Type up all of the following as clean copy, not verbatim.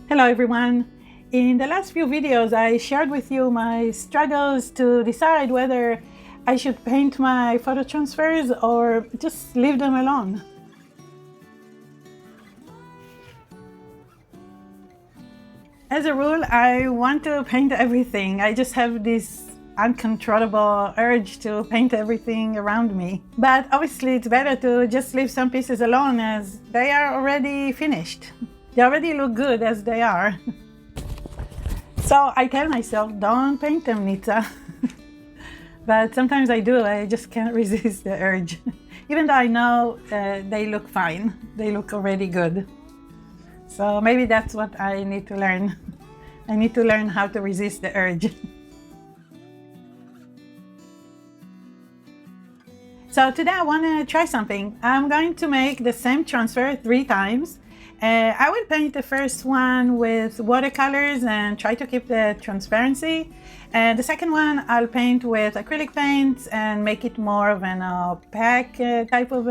Hello everyone! In the last few videos I shared with you my struggles to decide whether I should paint my photo transfers or just leave them alone. As a rule, I want to paint everything. I just have this uncontrollable urge to paint everything around me. But obviously it's better to just leave some pieces alone as they are already finished. They already look good as they are. So I tell myself, don't paint them, Nitsa. But sometimes I do, I just can't resist the urge. Even though I know they look fine, they look already good. So maybe that's what I need to learn. I need to learn how to resist the urge. So today I want to try something. I'm going to make the same transfer 3 times. I will paint the first one with watercolors and try to keep the transparency. And the second one I'll paint with acrylic paints and make it more of an opaque type of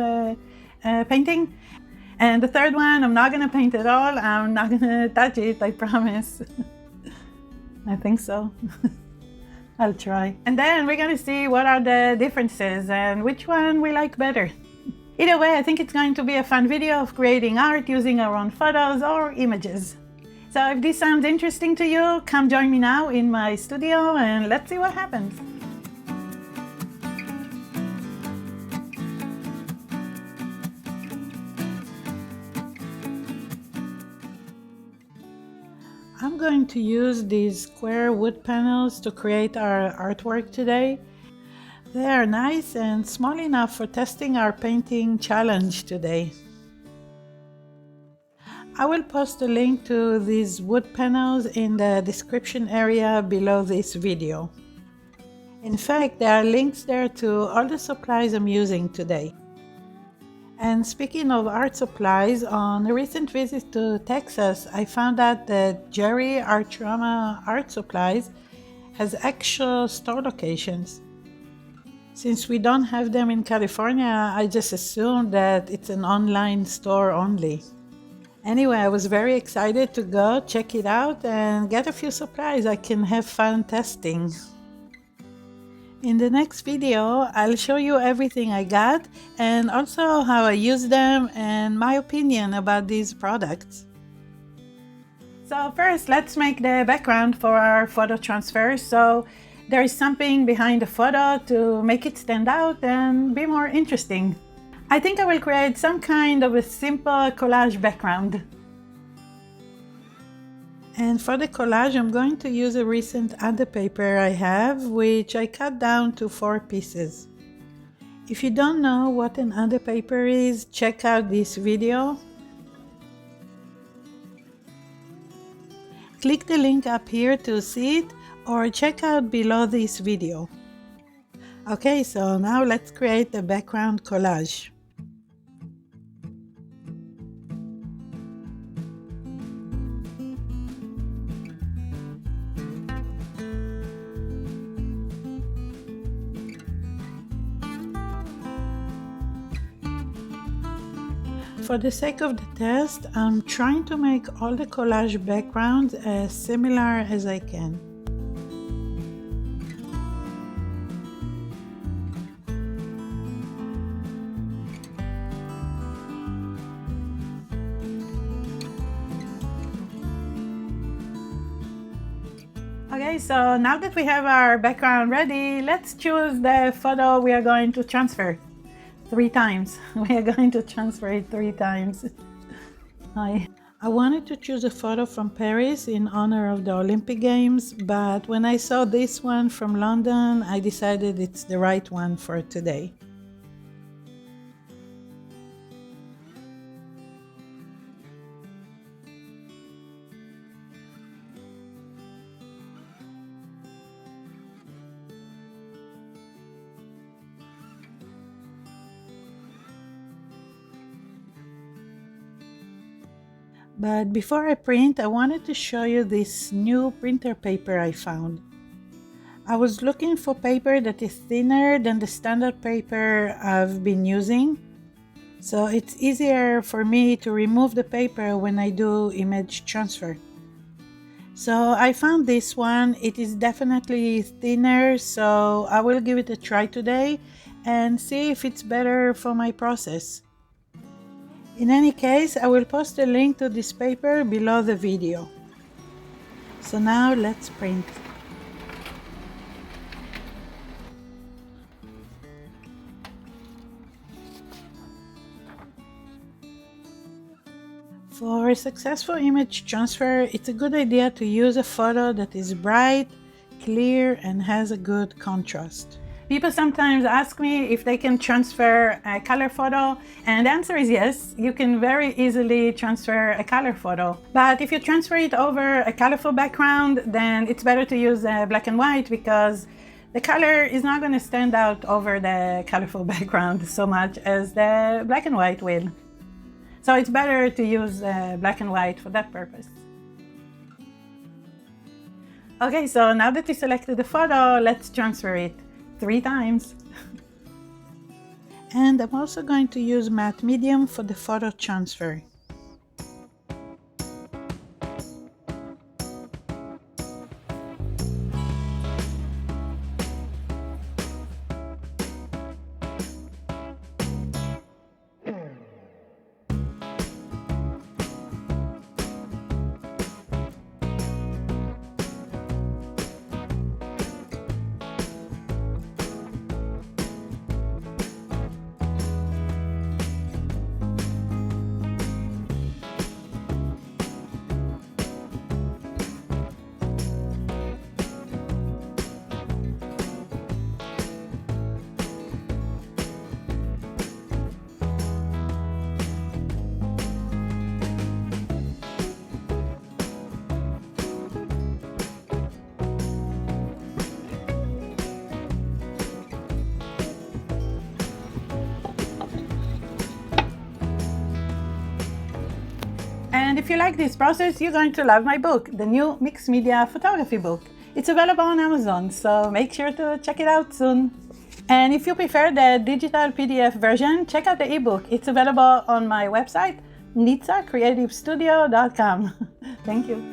painting. And the third one I'm not going to paint at all. I'm not going to touch it, I promise. I think so. I'll try. And then we're going to see what are the differences and which one we like better. Either way, I think it's going to be a fun video of creating art using our own photos or images. So if this sounds interesting to you, come join me now in my studio and let's see what happens. I'm going to use these square wood panels to create our artwork today. They are nice and small enough for testing our painting challenge today. I will post a link to these wood panels in the description area below this video. In fact, there are links there to all the supplies I'm using today. And speaking of art supplies, on a recent visit to Texas, I found out that Jerry Artrama Art Supplies has actual store locations. Since we don't have them in California, I just assumed that it's an online store only. Anyway, I was very excited to go check it out and get a few supplies I can have fun testing. In the next video, I'll show you everything I got and also how I use them and my opinion about these products. So first, let's make the background for our photo transfer. So there is something behind the photo to make it stand out and be more interesting. I think I will create some kind of a simple collage background. And for the collage, I'm going to use a recent adhesive paper I have, which I cut down to 4 pieces. If you don't know what an adhesive paper is, check out this video. Click the link up here to see it, or check out below this video. Okay, so now let's create the background collage. For the sake of the test, I'm trying to make all the collage backgrounds as similar as I can. Okay, so now that we have our background ready, let's choose the photo we are going to transfer. 3 times. We are going to transfer it 3 times. I wanted to choose a photo from Paris in honor of the Olympic Games, but when I saw this one from London, I decided it's the right one for today. But before I print, I wanted to show you this new printer paper I found. I was looking for paper that is thinner than the standard paper I've been using, so it's easier for me to remove the paper when I do image transfer. So I found this one. It is definitely thinner, so I will give it a try today and see if it's better for my process. In any case, I will post a link to this paper below the video. So now let's print. For a successful image transfer, it's a good idea to use a photo that is bright, clear, and has a good contrast. People sometimes ask me if they can transfer a color photo, and the answer is yes, you can very easily transfer a color photo. But if you transfer it over a colorful background, then it's better to use black and white because the color is not going to stand out over the colorful background so much as the black and white will. So it's better to use black and white for that purpose. Okay, so now that we selected the photo, let's transfer it 3 times. And I'm also going to use matte medium for the photo transfer. And if you like this process, you're going to love my book, the new mixed media photography book. It's available on Amazon, so make sure to check it out soon. And if you prefer the digital PDF version, check out the ebook. It's available on my website, nitsacreativestudio.com. Thank you.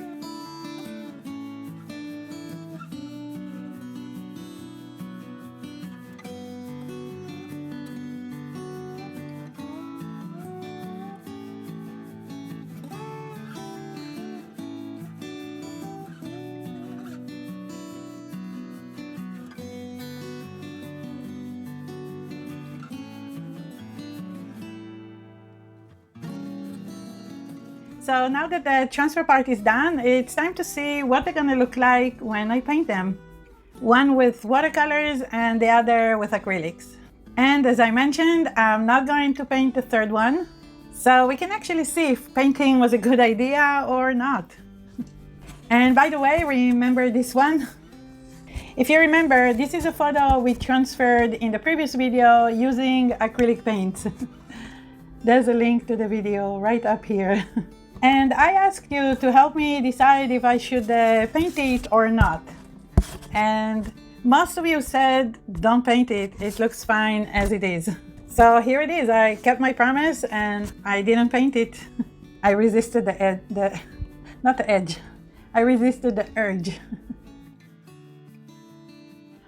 So now that the transfer part is done, it's time to see what they're gonna look like when I paint them. One with watercolors and the other with acrylics. And as I mentioned, I'm not going to paint the third one, so we can actually see if painting was a good idea or not. And by the way, remember this one? If you remember, this is a photo we transferred in the previous video using acrylic paints. There's a link to the video right up here. And I asked you to help me decide if I should paint it or not. And most of you said, don't paint it, it looks fine as it is. So here it is, I kept my promise and I didn't paint it. I resisted I resisted the urge.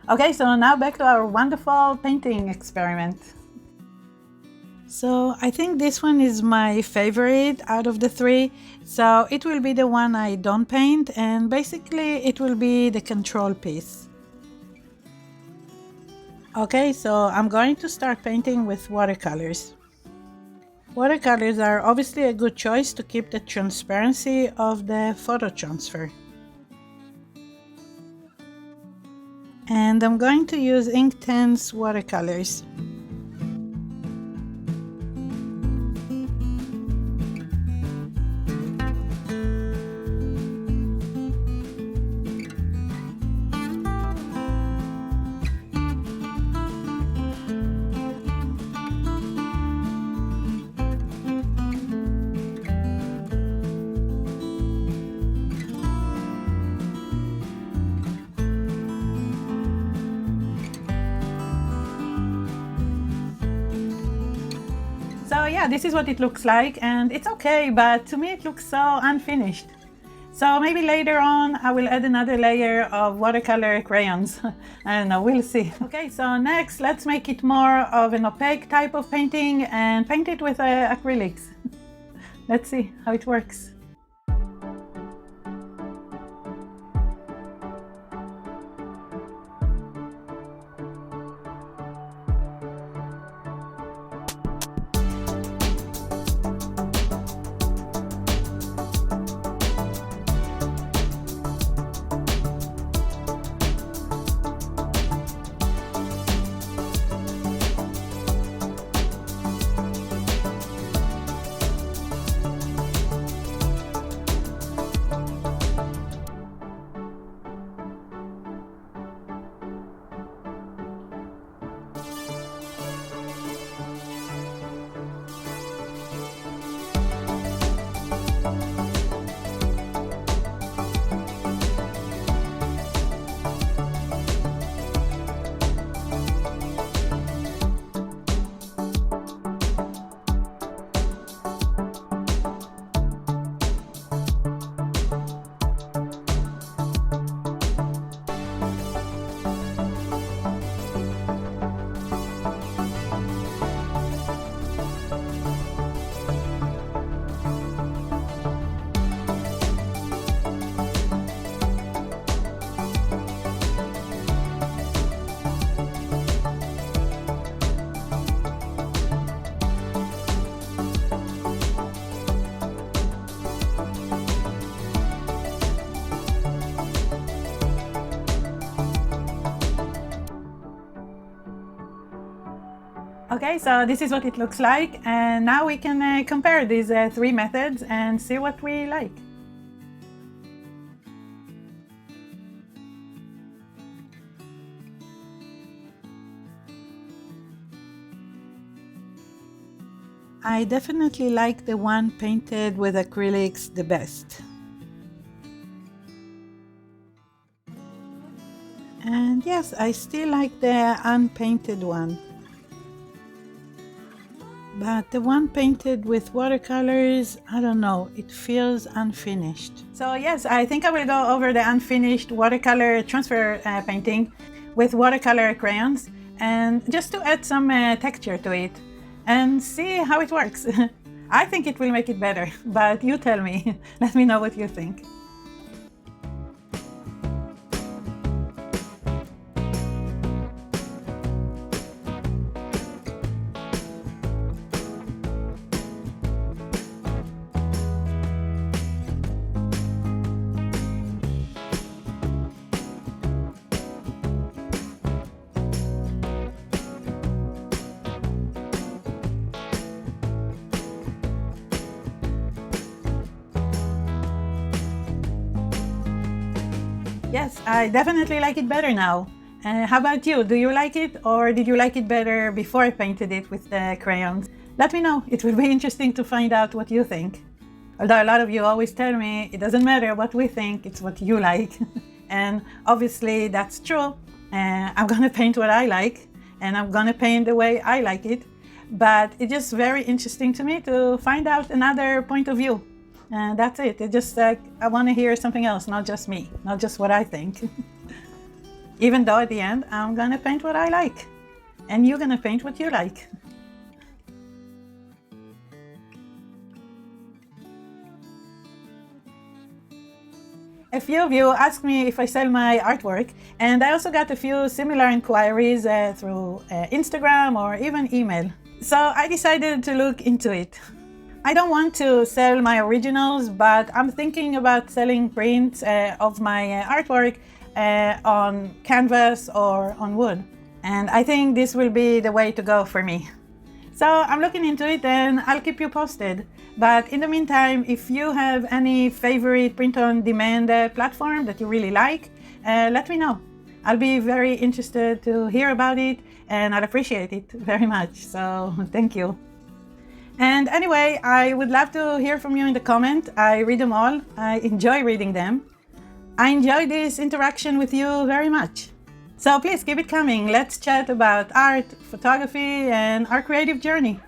Okay, so now back to our wonderful painting experiment. So I think this one is my favorite out of the 3. So it will be the one I don't paint, and basically it will be the control piece. Okay, so I'm going to start painting with watercolors. Watercolors are obviously a good choice to keep the transparency of the photo transfer. And I'm going to use Inktense watercolors. So yeah, this is what it looks like, and it's okay, but to me it looks so unfinished. So maybe later on I will add another layer of watercolor crayons. I don't know, we'll see. Okay, so next let's make it more of an opaque type of painting and paint it with acrylics. Let's see how it works. Okay, so this is what it looks like, and now we can compare these three methods and see what we like. I definitely like the one painted with acrylics the best. And yes, I still like the unpainted one. But the one painted with watercolors, I don't know, it feels unfinished. So yes, I think I will go over the unfinished watercolor transfer painting with watercolor crayons, and just to add some texture to it and see how it works. I think it will make it better, but you tell me. Let me know what you think. Yes, I definitely like it better now. How about you? Do you like it, or did you like it better before I painted it with the crayons? Let me know. It will be interesting to find out what you think. Although a lot of you always tell me it doesn't matter what we think, it's what you like. And obviously that's true. I'm gonna paint what I like, and I'm gonna paint the way I like it. But it's just very interesting to me to find out another point of view. And that's it. It's just like I want to hear something else, not just me, not just what I think. Even though at the end I'm gonna paint what I like, and you're gonna paint what you like. A few of you asked me if I sell my artwork, and I also got a few similar inquiries through Instagram or even email. So I decided to look into it. I don't want to sell my originals, but I'm thinking about selling prints of my artwork on canvas or on wood. And I think this will be the way to go for me. So I'm looking into it, and I'll keep you posted. But in the meantime, if you have any favorite print-on-demand platform that you really like, let me know. I'll be very interested to hear about it, and I'll appreciate it very much. So thank you. And anyway, I would love to hear from you in the comment. I read them all. I enjoy reading them. I enjoy this interaction with you very much. So please keep it coming. Let's chat about art, photography, and our creative journey.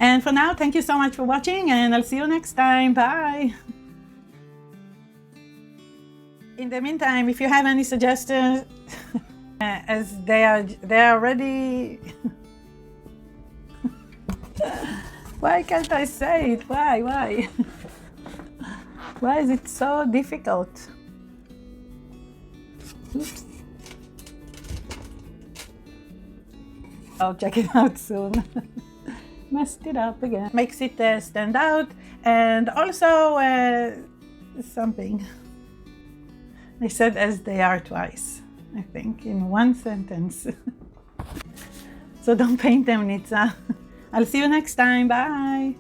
And for now, thank you so much for watching, and I'll see you next time. Bye. In the meantime, if you have any suggestions, as they are already why can't I say it? Why? Why is it so difficult? Oops. I'll check it out soon. Messed it up again. Makes it stand out, and also something. I said as they are twice, I think, in one sentence. So don't paint them, Nitsa. I'll see you next time. Bye.